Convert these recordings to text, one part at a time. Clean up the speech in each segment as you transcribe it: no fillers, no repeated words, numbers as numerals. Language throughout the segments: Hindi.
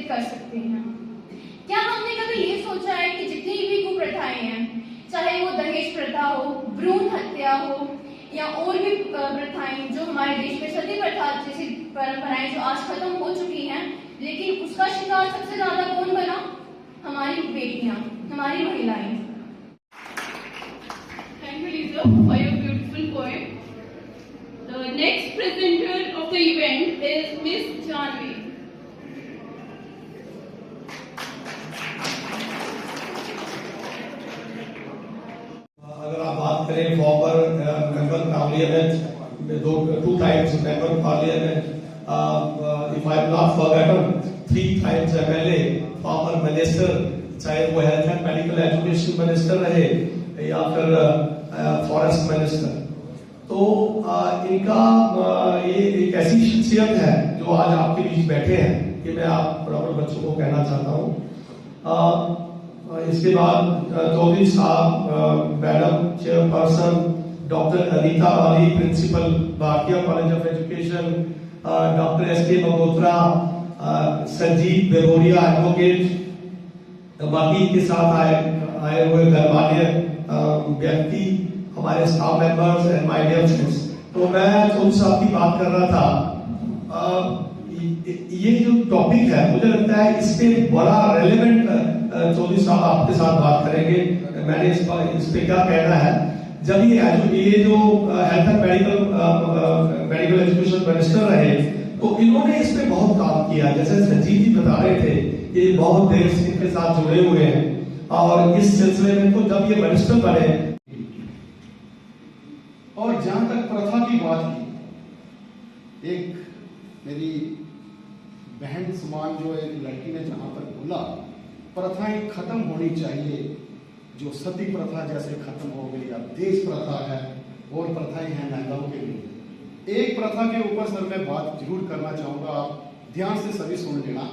विकसित कर सकते हैं। क्या हमने कभी ये सोचा है कि जितनी भी कुप्रथाएं हैं, चाहे वो दहेज प्रथा हो, भ्रूण हत्या हो या और भी प्रथाएं जो हमारे देश में सती प्रथा जैसी परंपराएं जो आज खत्म हो चुकी हैं, लेकिन उसका शिकार सबसे ज्यादा कौन बना? हमारी बेटियां, हमारी महिलाएं। Thank you, Lisa, for your beautiful poem. The next presenter of the event is Miss Janvi. अगर आप बात करें farmer member parliament, two times member parliament, if I am not forgotten, 3 times MLA, former minister, चाहे वो health and medical education minister रहे या फिर फॉरेस्ट मिनिस्टर, तो इनका ये एक ऐसी शख्सियत है जो आज आपके बीच बैठे हैं कि मैं आप बराबर बच्चों को कहना चाहता हूँ। इसके बाद चौधरी साहब, madam chairperson doctor Anita Wali, principal Bharatiya college of education, doctor S K. Malhotra, Sanjeev Begoria advocate, बाकी इनके साथ आए हुए गणमान्य व्यक्ति, हमारे staff members and my dear friends. तो मैं चौधरी साहब की बात कर रहा था। ये जो टॉपिक है मुझे लगता है इस पे बड़ा रेलेवेंट चौधरी साहब आपके साथ बात करेंगे। मैंने इस पे क्या कहना है, जब ये जो health and medical education minister रहे तो इन्होंने इस पे बहुत काम किया। जैसे संजीव जी बता रहे थे कि बहुत देर से इनके साथ जुड़े हुए हैं और इस सिलसिले में तो जब ये मिनिस्टर बने, और जहां तक प्रथा की बात की, एक मेरी बहन समान जो एक लड़की ने जहां पर बोला प्रथाएं खत्म होनी चाहिए, जो सती प्रथा जैसे खत्म हो गई, अब देश प्रथा है और प्रथाएं हैं महिलाओं के लिए। एक प्रथा के ऊपर सर मैं बात जरूर करना चाहूंगा, आप ध्यान से सभी सुन लेना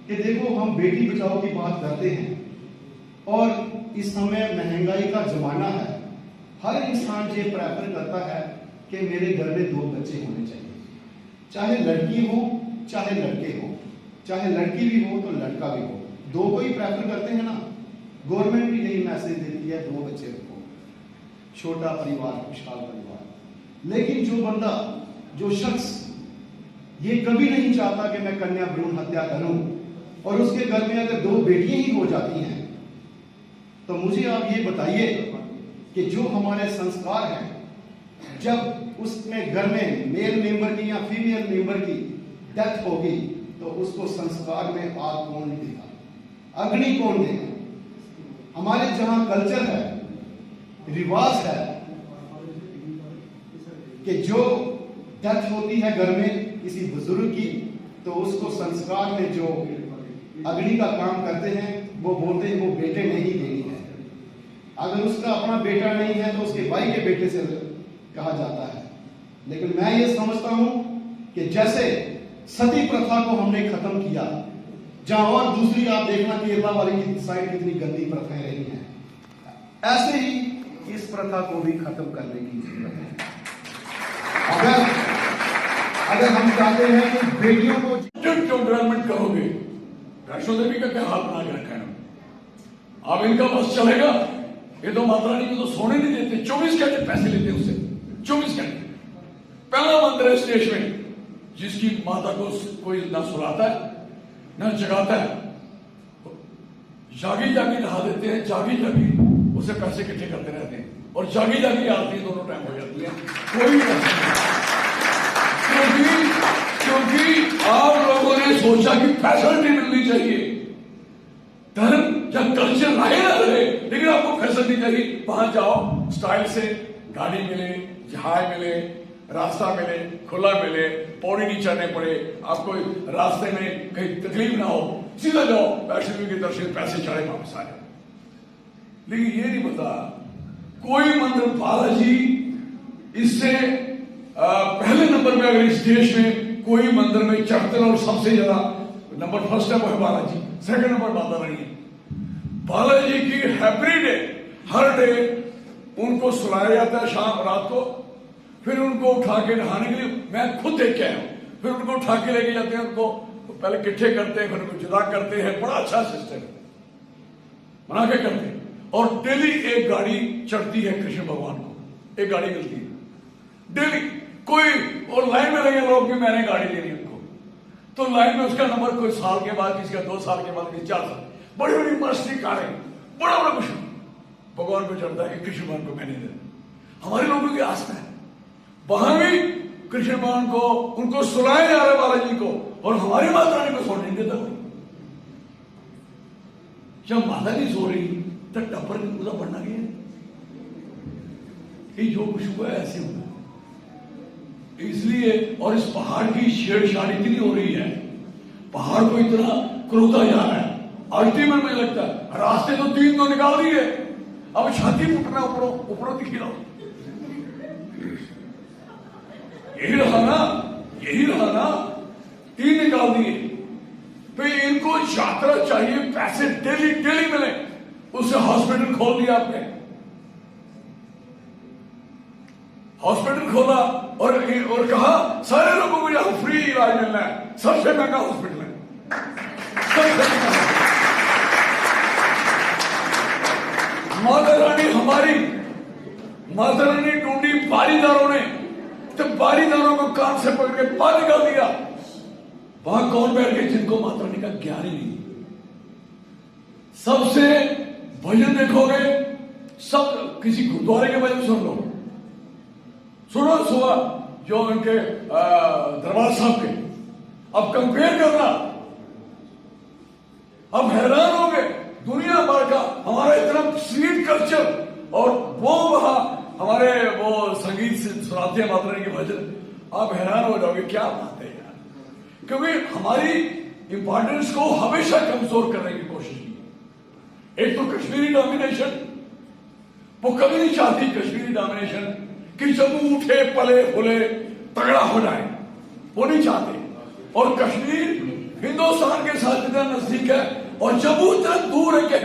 कि देखो हम बेटी बचाओ की बात करते हैं और इस समय महंगाई का जमाना है, हर इंसान ये प्रेफर करता है कि मेरे घर में 2 बच्चे होने चाहिए, चाहे लड़की हो चाहे लड़के हो, चाहे लड़की भी हो तो लड़का भी हो, 2 को ही प्रेफर करते हैं ना। गवर्नमेंट भी यही मैसेज देती है 2 बच्चे रखो, छोटा परिवार खुशहाल परिवार। लेकिन जो बंदा, जो शख्स ये कभी नहीं चाहता कि मैं कन्या भ्रूण हत्या करूं और उसके घर में अगर 2 बेटियां ही हो जाती हैं, तो मुझे आप ये बताइए कि जो हमारे संस्कार हैं, जब उसमें घर में मेल मेंबर की या फीमेल मेंबर की डेथ होगी तो उसको संस्कार में आग कौन देगा, अग्नि कौन देगा? हमारे जहां कल्चर है, रिवाज है कि जो डेथ होती है घर में किसी बुजुर्ग की, तो उसको संस्कार में जो अग्नि का काम करते हैं वो बोलते हैं वो बेटे ने ही देनी है। अगर उसका अपना बेटा नहीं है तो उसके भाई के बेटे से कहा जाता है। लेकिन मैं ये समझता हूं कि जैसे सती प्रथा को हमने खत्म किया, जहां और दूसरी आप देखना केरला वाली की साइड कितनी गंदी प्रथाएं रही हैं, ऐसे ही इस प्रथा को भी खत्म करने की जरूरत है। अगर हम चाहते हैं कि बेटियों को क्यों डेवलपमेंट करोगे, वैष्णो देवी का क्या हाल बना के रखा है? अब इनका बस चलेगा, ये तो माता रानी को तो सोने नहीं देते, 24 घंटे पैसे लेते उससे, 24 घंटे। पहला मंदिर है इस देश में जिसकी माता को कोई ना सुलाता है ना जगाता है, जागी जागी नहा देते हैं, जागी जागी उसे पैसे इकट्ठे करते रहते हैं और जागी जागी आरती दोनों टाइम हो जाती है। कोई क्योंकि आप लोगों ने सोचा कि फैसिलिटी मिलनी चाहिए, धर्म या कल्चर रहे ना रहे, लेकिन आपको फैसिलिटी चाहिए। वहां जाओ, स्टाइल से गाड़ी मिले, जहाज मिले, रास्ता मिले, खुला मिले, पौड़ी नहीं चढ़ने पड़े, आपको रास्ते में कहीं तकलीफ ना हो, सीधा जाओ वैष्णो देवी के दर्शन, पैसे चढ़े वापस आ जाओ। लेकिन ये नहीं पता कोई मंदिर बालाजी इससे पहले नंबर पे, अगर इस देश में कोई मंदिर में चढ़ते और सबसे ज्यादा नंबर फर्स्ट है वो है बालाजी, सेकंड नंबर माता रानी है। बालाजी की एवरी डे, हर डे उनको सुलाया जाता है शाम रात को, फिर उनको उठा के नहाने के लिए, मैं खुद देख के आया हूं, फिर उनको उठा के लेके जाते हैं, उनको वो पहले इकट्ठे करते हैं, फिर उनको जुदा करते हैं, बड़ा अच्छा सिस्टम है, बना के करते हैं। और डेली एक गाड़ी चढ़ती है कृष्ण भगवान को, एक गाड़ी मिलती है डेली। कोई और लाइन में लगे लोग कि मैंने गाड़ी लेनी उनको, तो लाइन में उसका नंबर कोई साल के बाद, किसी का 2 साल के बाद, किसी 4 साल, बड़ी बड़ी मस्ती कारें, बड़ा बड़ा कुछ भगवान को चढ़ता है कि कृष्ण भगवान को मैंने देना। हमारे लोगों की आस्था है, वहां भी कृष्ण भगवान को उनको सुलाए जा रहे बालाजी को, और हमारी माता रानी को सोने नहीं देता कोई। जब माता नहीं सो रही तो टप्पर की पूजा पढ़ना गया कि जो कुछ हुआ है ऐसे हुआ, इसलिए। और इस पहाड़ की छेड़छाड़ इतनी हो रही है, पहाड़ को इतना क्रोधा जा रहा है। अल्टीमेट मुझे लगता है रास्ते तो 3 तो निकाल दिए, अब छाती फुटना ऊपर दिखी रहा, यही रहा ना 3 निकाल दिए। तो इनको यात्रा चाहिए, पैसे डेली मिले, उससे हॉस्पिटल खोल दिया आपने, हॉस्पिटल खोला और कहा सारे लोगों को यहां फ्री इलाज मिलना है, सबसे महंगा हॉस्पिटल है, सबसे महंगा। माता रानी ढूंढी बारीदारों ने, तो बारीदारों को कान से पकड़ के बाहर निकाल दिया। वहां कौन बैठ गए जिनको माता रानी का ज्ञान ही नहीं। सबसे भजन देखोगे, सब किसी गुरुद्वारे के भजन सुन लो, सुनो सुबह जो उनके दरबार साहब के, अब कंपेयर करना, अब हैरान हो गए। दुनिया भर का हमारा इतना स्वीट कल्चर, और वो वहां हमारे वो संगीत से सुनाते हैं माता रानी के भजन, आप हैरान हो जाओगे क्या बात है यार। क्योंकि हमारी इंपॉर्टेंस को हमेशा कमजोर करने की कोशिश की। एक तो कश्मीरी डोमिनेशन, वो कभी नहीं चाहती कश्मीरी डोमिनेशन कि जम्मू उठे पले फुले तगड़ा हो जाए, वो नहीं चाहते। और कश्मीर हिंदुस्तान के साथ इतना नजदीक है और जम्मू इतना दूर है कि